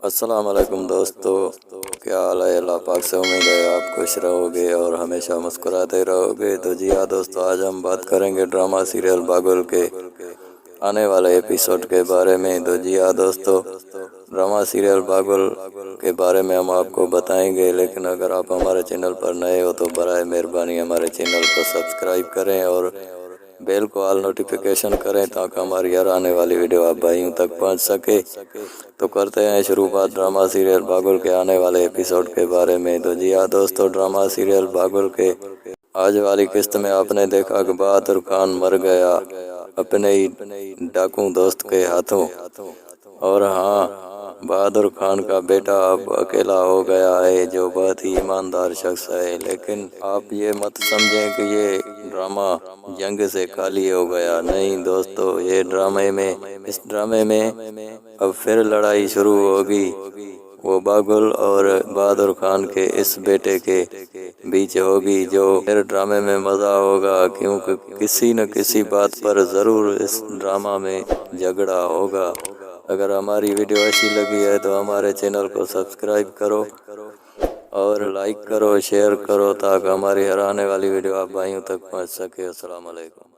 السلام علیکم دوستو، کیا حال ہے؟ اللہ پاک سے امید ہے آپ خوش رہو گے اور ہمیشہ مسکراتے رہو گے۔ تو جی ہاں دوستو، آج ہم بات کریں گے ڈرامہ سیریل باغل کے آنے والے ایپیسوڈ کے بارے میں۔ تو جی ہاں دوستو، ڈرامہ سیریل باغل کے بارے میں ہم آپ کو بتائیں گے، لیکن اگر آپ ہمارے چینل پر نئے ہو تو برائے مہربانی ہمارے چینل کو سبسکرائب کریں اور بیل کو آل نوٹیفیکیشن کریں تاکہ ہماری ہر آنے والی ویڈیو آپ بھائیوں تک پہنچ سکے۔ تو کرتے ہیں شروع بات ڈرامہ سیریل باغل کے آنے والے ایپیسوڈ کے بارے میں۔ تو جی ہاں دوستو، ڈرامہ سیریل باغل کے آج والی قسط میں آپ نے دیکھا کہ بہادر خان مر گیا اپنے ہی ڈاکو دوست کے ہاتھوں، اور ہاں، بہادر خان کا بیٹا اب اکیلا ہو گیا ہے جو بہت ہی ایماندار شخص ہے۔ لیکن آپ یہ مت سمجھیں کہ یہ ڈرامہ جنگ سے خالی ہو گیا، نہیں دوستو، یہ اس ڈرامے میں اب پھر لڑائی شروع ہوگی، وہ باغل اور بہادر خان کے اس بیٹے کے بیچ ہوگی، جو پھر ڈرامے میں مزہ ہوگا، کیونکہ کسی نہ کسی بات پر ضرور اس ڈرامہ میں جھگڑا ہوگا۔ اگر ہماری ویڈیو اچھی لگی ہے تو ہمارے چینل کو سبسکرائب کرو اور لائک کرو، شیئر کرو تاکہ ہماری ہر آنے والی ویڈیو آپ بھائیوں تک پہنچ سکے۔ السلام علیکم۔